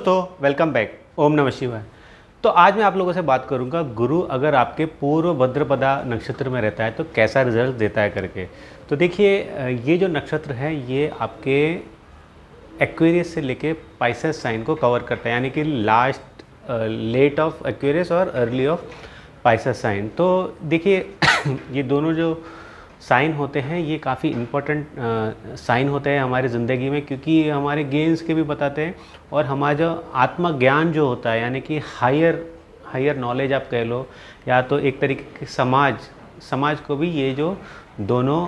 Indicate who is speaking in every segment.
Speaker 1: दोस्तों, welcome back. ओम नमः शिवाय। तो आज मैं आप लोगों से बात करूंगा गुरु अगर आपके पूर्व भद्रपदा नक्षत्र में रहता है तो कैसा रिजल्ट देता है करके। तो देखिए ये जो नक्षत्र है ये आपके एक्वेरियस से लेके पाइसेस साइन को कवर करता है, यानी कि लास्ट लेट ऑफ एक्वेरियस और अर्ली ऑफ पाइसेस साइन। तो देखिए ये दोनों जो साइन होते हैं ये काफ़ी इम्पोर्टेंट साइन होते हैं हमारी ज़िंदगी में, क्योंकि ये हमारे गेन्स के भी बताते हैं और हमारा जो आत्मज्ञान जो होता है, यानी कि हायर नॉलेज आप कह लो, या तो एक तरीके के समाज को भी ये जो दोनों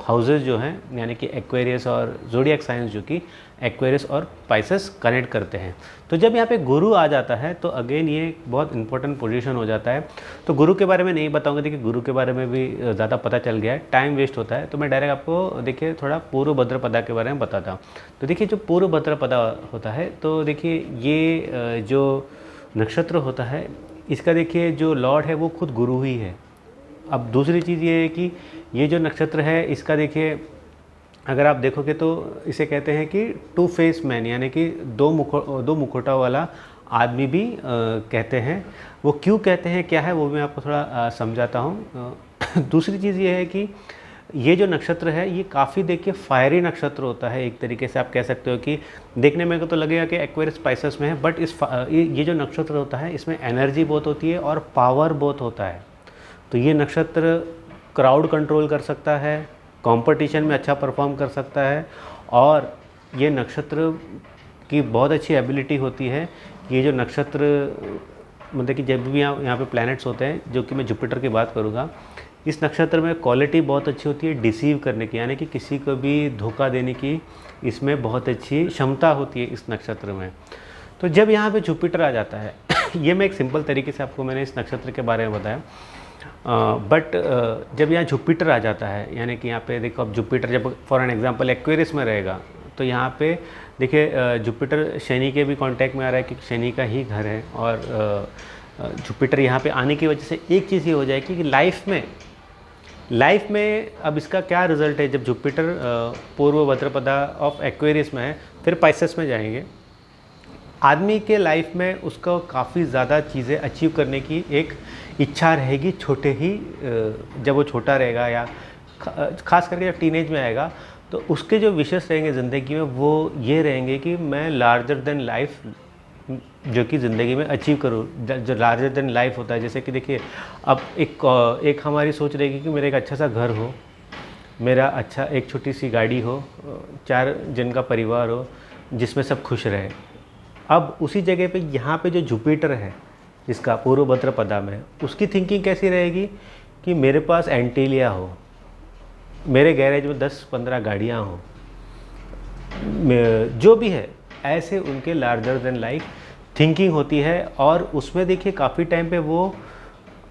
Speaker 1: हाउसेस जो हैं, यानी कि एक्वेरियस और ज़ोडिएक साइंस, जो कि एक्वेरियस और पाइसेस कनेक्ट करते हैं। तो जब यहाँ पे गुरु आ जाता है तो अगेन ये बहुत इंपॉर्टेंट पोजीशन हो जाता है। तो गुरु के बारे में नहीं बताऊंगा, देखिए गुरु के बारे में भी ज़्यादा पता चल गया है, टाइम वेस्ट होता है। तो मैं डायरेक्ट आपको देखिए थोड़ा पूर्व भद्रपदा के बारे में बताता हूँ। तो देखिए जो पूर्व भद्रपदा होता है, तो देखिए ये जो नक्षत्र होता है इसका देखिए जो लॉर्ड है वो खुद गुरु ही है। अब दूसरी चीज़ ये है कि ये जो नक्षत्र है इसका देखिए अगर आप देखोगे तो इसे कहते हैं कि टू फेस मैन, यानी कि दो मुखौटा वाला आदमी भी कहते हैं। वो क्यों कहते हैं, क्या है, वो मैं आपको थोड़ा समझाता हूँ। दूसरी चीज़ ये है कि ये जो नक्षत्र है ये काफ़ी देखिए फायरी नक्षत्र होता है। एक तरीके से आप कह सकते हो कि देखने में तो लगेगा कि एक्वेरियस पाइसेस में है, बट ये जो नक्षत्र होता है इसमें एनर्जी बहुत होती है और पावर बहुत होता है। तो ये नक्षत्र क्राउड कंट्रोल कर सकता है, कंपटीशन में अच्छा परफॉर्म कर सकता है, और ये नक्षत्र की बहुत अच्छी एबिलिटी होती है। ये जो नक्षत्र मतलब कि जब भी यहाँ पे प्लैनेट्स होते हैं, जो कि मैं जुपिटर की बात करूँगा, इस नक्षत्र में क्वालिटी बहुत अच्छी होती है डिसीव करने की, यानी कि किसी को भी धोखा देने की इसमें बहुत अच्छी क्षमता होती है इस नक्षत्र में। तो जब यहाँ पे जुपिटर आ जाता है ये मैं एक सिंपल तरीके से आपको मैंने इस नक्षत्र के बारे में बताया, बट जब यहाँ जुपिटर आ जाता है, यानी कि यहाँ पे देखो अब जुपिटर जब फॉर एन एग्जांपल एक्वेरियस में रहेगा तो यहाँ पे देखिए जुपिटर शनि के भी कांटेक्ट में आ रहा है, क्योंकि शनि का ही घर है। और जुपिटर यहाँ पे आने की वजह से एक चीज़ ये हो जाएगी कि लाइफ में अब इसका क्या रिजल्ट है। जब जुपिटर पूर्व भद्रपदा ऑफ एक्वेरियस में है, फिर पाइसेस में जाएंगे, आदमी के लाइफ में उसको काफ़ी ज़्यादा चीज़ें अचीव करने की एक इच्छा रहेगी छोटे ही जब वो छोटा रहेगा, या खास करके जब टीनेज में आएगा, तो उसके जो विशेष रहेंगे ज़िंदगी में वो ये रहेंगे कि मैं लार्जर देन लाइफ जो कि ज़िंदगी में अचीव करूँ। जो लार्जर देन लाइफ होता है, जैसे कि देखिए अब एक हमारी सोच रहेगी कि मेरा एक अच्छा सा घर हो, मेरा अच्छा एक छोटी सी गाड़ी हो, 4 जन का परिवार हो जिसमें सब खुश रहे। अब उसी जगह पे यहाँ पे जो जुपिटर है जिसका पूर्व भद्रपदा में, उसकी थिंकिंग कैसी रहेगी कि मेरे पास एंटीलिया हो, मेरे गैरेज में 10-15 गाड़ियाँ हों, जो भी है, ऐसे उनके लार्जर देन लाइफ थिंकिंग होती है। और उसमें देखिए काफ़ी टाइम पे वो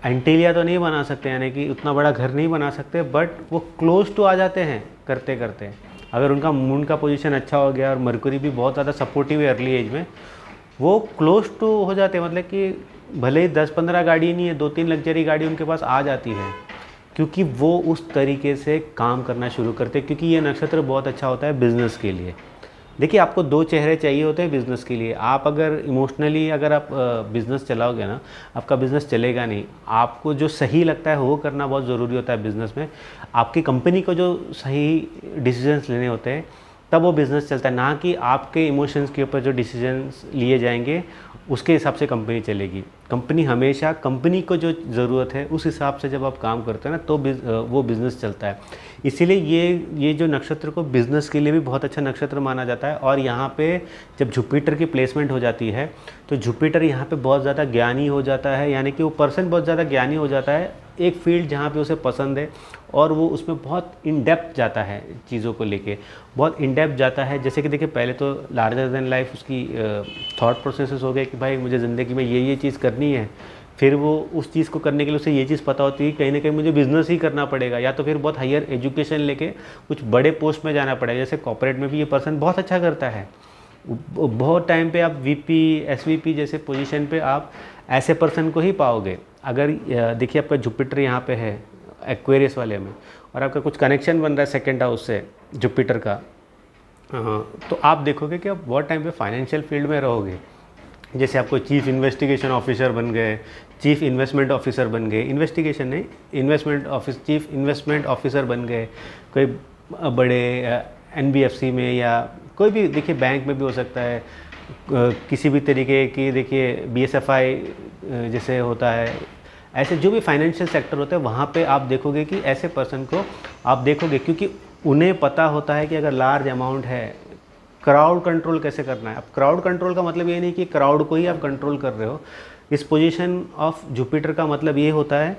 Speaker 1: एंटीलिया तो नहीं बना सकते, यानी कि उतना बड़ा घर नहीं बना सकते, बट वो क्लोज टू आ जाते हैं करते करते। अगर उनका मून का पोजीशन अच्छा हो गया और मरकरी भी बहुत ज़्यादा सपोर्टिव है अर्ली एज में, वो क्लोज टू हो जाते हैं। मतलब कि भले ही 10-15 गाड़ी नहीं है, 2-3 लग्जरी गाड़ी उनके पास आ जाती है, क्योंकि वो उस तरीके से काम करना शुरू करते हैं। क्योंकि ये नक्षत्र बहुत अच्छा होता है बिज़नेस के लिए। देखिए आपको 2 चेहरे चाहिए होते हैं बिज़नेस के लिए। आप अगर इमोशनली अगर आप बिज़नेस चलाओगे ना, आपका बिज़नेस चलेगा नहीं। आपको जो सही लगता है वो करना बहुत ज़रूरी होता है बिज़नेस में। आपकी कंपनी को जो सही डिसीजंस लेने होते हैं तब वो बिज़नेस चलता है, ना कि आपके इमोशंस के ऊपर जो डिसीजंस लिए जाएंगे उसके हिसाब से कंपनी चलेगी। कंपनी हमेशा कंपनी को जो ज़रूरत है उस हिसाब से जब आप काम करते हैं ना, तो वो बिज़नेस चलता है। इसीलिए ये जो नक्षत्र को बिज़नेस के लिए भी बहुत अच्छा नक्षत्र माना जाता है। और यहाँ पे जब जुपिटर की प्लेसमेंट हो जाती है तो जुपिटर यहाँ पे बहुत ज़्यादा ज्ञानी हो जाता है, यानी कि वो पर्सन बहुत ज़्यादा ज्ञानी हो जाता है एक फील्ड जहाँ पे उसे पसंद है, और वो उसमें बहुत इन डेप्थ जाता है, चीज़ों को लेके बहुत इन डेप्थ जाता है। जैसे कि देखिए पहले तो लार्जर देन लाइफ उसकी थॉट प्रोसेसेस हो गए कि भाई मुझे ज़िंदगी में ये चीज़ करनी है। फिर वो उस चीज़ को करने के लिए उसे ये चीज़ पता होती है कि कहीं ना कहीं मुझे बिज़नेस ही करना पड़ेगा, या तो फिर बहुत हायर एजुकेशन लेके कुछ बड़े पोस्ट में जाना पड़ेगा। जैसे कॉर्पोरेट में भी ये पर्सन बहुत अच्छा करता है, बहुत टाइम पे आप वीपी एसवीपी जैसे पोजीशन पे आप ऐसे पर्सन को ही पाओगे। अगर देखिए आपका जुपिटर यहाँ पे है एक्वेरियस वाले में, और आपका कुछ कनेक्शन बन रहा है सेकेंड हाउस से जुपिटर का, हाँ, तो आप देखोगे कि आप बहुत टाइम पे फाइनेंशियल फील्ड में रहोगे। जैसे आपको चीफ इन्वेस्टिगेशन ऑफिसर बन गए, चीफ इन्वेस्टमेंट ऑफिसर बन गए, इन्वेस्टिगेशन नहीं, investment office, chief investment officer बन गए, कोई बड़े एनबीएफसी में, या कोई भी देखिए बैंक में भी हो सकता है, किसी भी तरीके की देखिए बीएसएफआई जैसे होता है, ऐसे जो भी फाइनेंशियल सेक्टर होता है वहाँ पे आप देखोगे कि ऐसे पर्सन को आप देखोगे, क्योंकि उन्हें पता होता है कि अगर लार्ज अमाउंट है, क्राउड कंट्रोल कैसे करना है। अब क्राउड कंट्रोल का मतलब ये नहीं कि क्राउड को ही आप कंट्रोल कर रहे हो। इस पोजीशन ऑफ जुपिटर का मतलब ये होता है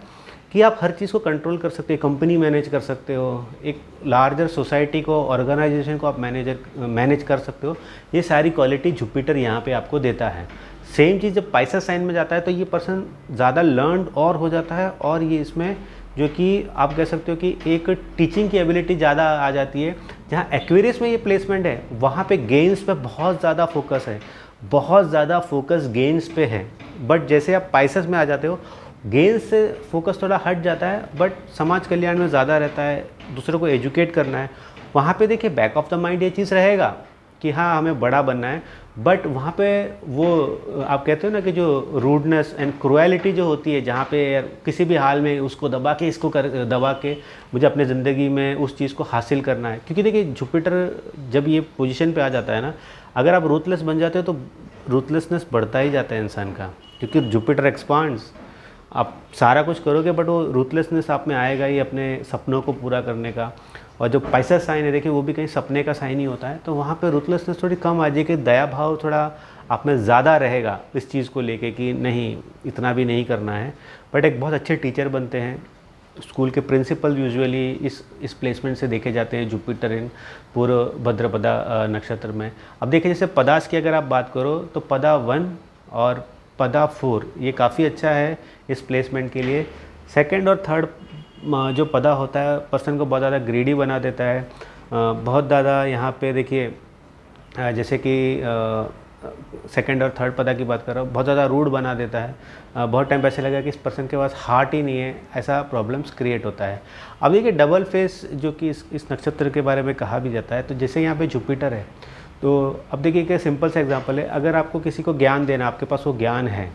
Speaker 1: कि आप हर चीज़ को कंट्रोल कर सकते हो, कंपनी मैनेज कर सकते हो, एक लार्जर सोसाइटी को, ऑर्गेनाइजेशन को आप मैनेज कर सकते हो। ये सारी क्वालिटी जुपिटर यहाँ पे आपको देता है। सेम चीज़ जब पाइसेस साइन में जाता है तो ये पर्सन ज़्यादा लर्नड और हो जाता है, और ये इसमें जो कि आप कह सकते हो कि एक टीचिंग की एबिलिटी ज़्यादा आ जाती है। जहाँ एक्वेरियस में ये प्लेसमेंट है वहाँ पे गेन्स पे बहुत ज़्यादा फोकस है, बहुत ज़्यादा फोकस गेन्स पे है। बट जैसे आप पाइसेस में आ जाते हो, गेन्स से फोकस थोड़ा हट जाता है, बट समाज कल्याण में ज़्यादा रहता है, दूसरों को एजुकेट करना है। वहाँ पे देखिए बैक ऑफ द माइंड ये चीज़ रहेगा कि हाँ हमें बड़ा बनना है, बट वहाँ पे वो आप कहते हो ना कि जो रूडनेस एंड क्रुएलिटी जो होती है, जहाँ पे यार किसी भी हाल में उसको दबा के, इसको दबा के मुझे अपने ज़िंदगी में उस चीज़ को हासिल करना है। क्योंकि देखिए जुपिटर जब ये पोजीशन पे आ जाता है ना, अगर आप रूथलेस बन जाते हो तो रूथलेसनेस बढ़ता ही जाता है इंसान का, क्योंकि जुपिटर एक्सपांड्स। आप सारा कुछ करोगे बट वो रूथलेसनेस आप में आएगा ही अपने सपनों को पूरा करने का। और जो पाइसेस साइन है देखिए वो भी कहीं सपने का साइन ही होता है, तो वहाँ पे रूथलेसनेस थोड़ी कम आ जाएगी, दया भाव थोड़ा आप में ज़्यादा रहेगा इस चीज़ को लेके कि नहीं इतना भी नहीं करना है। बट एक बहुत अच्छे टीचर बनते हैं। स्कूल के प्रिंसिपल यूजुअली इस प्लेसमेंट से देखे जाते हैं जुपिटर इन पूर्व भद्रपदा नक्षत्र में। अब देखिए जैसे पदास की अगर आप बात करो तो पदा 1 और पदा 4 ये काफ़ी अच्छा है इस प्लेसमेंट के लिए। सेकंड और थर्ड जो पदा होता है पर्सन को बहुत ज़्यादा ग्रीडी बना देता है, बहुत ज़्यादा यहाँ पे देखिए जैसे कि सेकंड और थर्ड पदा की बात कर रहा हूँ, बहुत ज़्यादा रूड बना देता है। बहुत टाइम पे ऐसे लगेगा कि इस पर्सन के पास हार्ट ही नहीं है, ऐसा प्रॉब्लम्स क्रिएट होता है। अब देखिए डबल फेस जो कि इस नक्षत्र के बारे में कहा भी जाता है, तो जैसे यहाँ पे जुपिटर है, तो अब देखिए क्या सिंपल सा एग्जांपल है, अगर आपको किसी को ज्ञान देना, आपके पास वो ज्ञान है,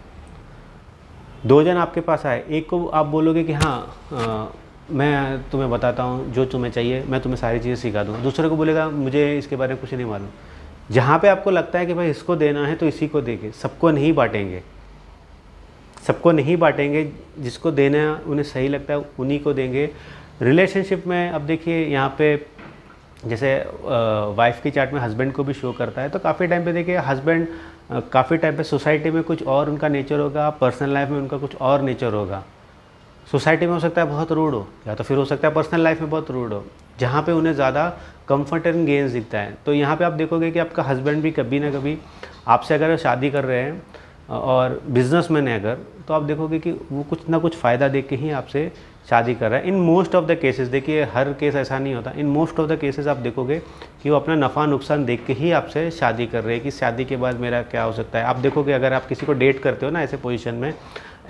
Speaker 1: 2 जन आपके पास आए, एक को आप बोलोगे कि हाँ मैं तुम्हें बताता हूँ जो तुम्हें चाहिए, मैं तुम्हें सारी चीज़ें सिखा दूँ। दूसरे को बोलेगा मुझे इसके बारे में कुछ नहीं मालूम। जहाँ पे आपको लगता है कि भाई इसको देना है तो इसी को देंगे, सबको नहीं बांटेंगे, सबको नहीं बांटेंगे, जिसको देना उन्हें सही लगता है उन्हीं को देंगे। रिलेशनशिप में अब देखिए यहाँ पे जैसे वाइफ की चार्ट में हस्बैंड को भी शो करता है, तो काफ़ी टाइम पे देखिए हस्बैंड काफ़ी टाइम पे सोसाइटी में कुछ और उनका नेचर होगा, पर्सनल लाइफ में उनका कुछ और नेचर होगा। सोसाइटी में हो सकता है बहुत रूड हो, या तो फिर हो सकता है पर्सनल लाइफ में बहुत रूड हो, जहाँ पे उन्हें ज़्यादा कंफर्ट एंड गेन्स दिखता है। तो यहाँ पे आप देखोगे कि आपका हस्बैंड भी कभी ना कभी आपसे अगर शादी कर रहे हैं और बिजनेसमैन है अगर, तो आप देखोगे कि वो कुछ ना कुछ फ़ायदा देख के ही आपसे शादी कर रहा है। In most of the cases, देखिए हर केस ऐसा नहीं होता, in most of the cases आप देखोगे कि वो अपना नफ़ा नुकसान देख के ही आपसे शादी कर रहे हैं कि शादी के बाद मेरा क्या हो सकता है। आप देखोगे अगर आप किसी को डेट करते हो ना ऐसे पोजीशन में,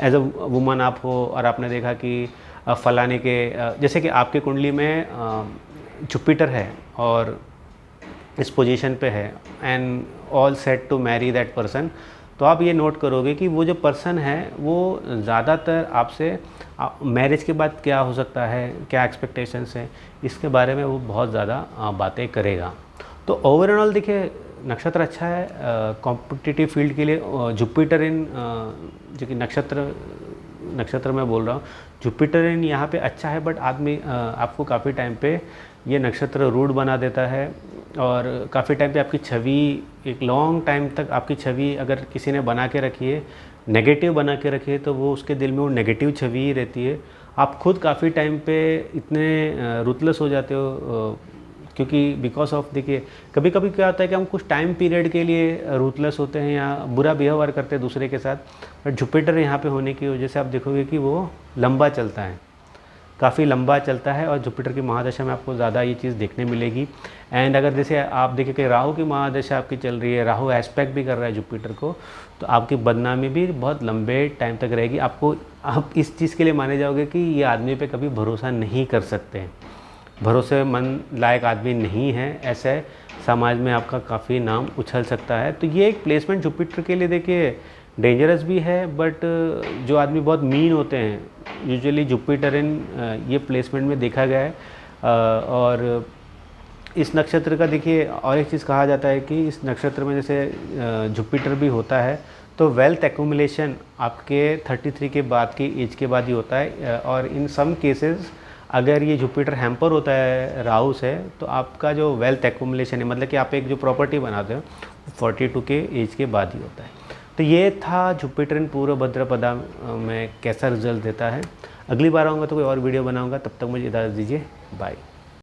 Speaker 1: एज अ वुमन आप हो और आपने देखा कि फलाने के जैसे कि आपके कुंडली में जुपिटर है और इस पोजीशन पे है and all set to marry that person, तो आप ये नोट करोगे कि वो जो पर्सन है वो ज़्यादातर आपसे मैरिज के बाद क्या हो सकता है, क्या एक्सपेक्टेशंस हैं, इसके बारे में वो बहुत ज़्यादा बातें करेगा। तो ओवरऑल देखिए नक्षत्र अच्छा है कॉम्पिटिटिव फील्ड के लिए। जुपिटर इन जो कि नक्षत्र में बोल रहा हूँ, जुपिटर इन यहाँ पे अच्छा है, बट आदमी आपको काफ़ी टाइम पे ये नक्षत्र रूड बना देता है और काफ़ी टाइम पे आपकी छवि, एक लॉन्ग टाइम तक आपकी छवि अगर किसी ने बना के रखी है, नेगेटिव बना के रखी है, तो वो उसके दिल में वो नेगेटिव छवि ही रहती है। आप खुद काफ़ी टाइम पे इतने रूथलेस हो जाते हो क्योंकि बिकॉज ऑफ देखिए कभी कभी क्या होता है कि हम कुछ टाइम पीरियड के लिए रूथलेस होते हैं या बुरा बिहेवियर करते हैं दूसरे के साथ, बट जुपिटर यहाँ पे होने की वजह से आप देखोगे कि वो लंबा चलता है, काफ़ी लंबा चलता है और जुपिटर की महादशा में आपको ज़्यादा ये चीज़ देखने मिलेगी। एंड अगर जैसे आप देखिए कि राहु की महादशा आपकी चल रही है, राहु एस्पेक्ट भी कर रहा है जुपिटर को, तो आपकी बदनामी भी बहुत लंबे टाइम तक रहेगी। आप इस चीज़ के लिए माने जाओगे कि ये आदमी पे कभी भरोसा नहीं कर सकते, भरोसेमंद लायक आदमी नहीं है, ऐसे समाज में आपका काफ़ी नाम उछल सकता है। तो ये एक प्लेसमेंट जुपिटर के लिए देखिए डेंजरस भी है, बट जो आदमी बहुत मीन होते हैं यूजुअली जुपिटर इन ये प्लेसमेंट में देखा गया है। और इस नक्षत्र का देखिए और एक चीज़ कहा जाता है कि इस नक्षत्र में जैसे जुपिटर भी होता है तो वेल्थ एक्यूमुलेशन आपके 33 के बाद की एज के बाद ही होता है। और इन सम केसेस अगर ये जुपिटर हैम्पर होता है राहु से, तो आपका जो वेल्थ एक्यूमुलेशन है, मतलब कि आप एक जो प्रॉपर्टी बनाते हो 42 के एज के बाद ही होता है। तो ये था जुपिटर इन पूर्व भद्रपदा में कैसा रिजल्ट देता है। अगली बार आऊँगा तो कोई और वीडियो बनाऊँगा, तब तक मुझे इजाज़त दीजिए, बाय।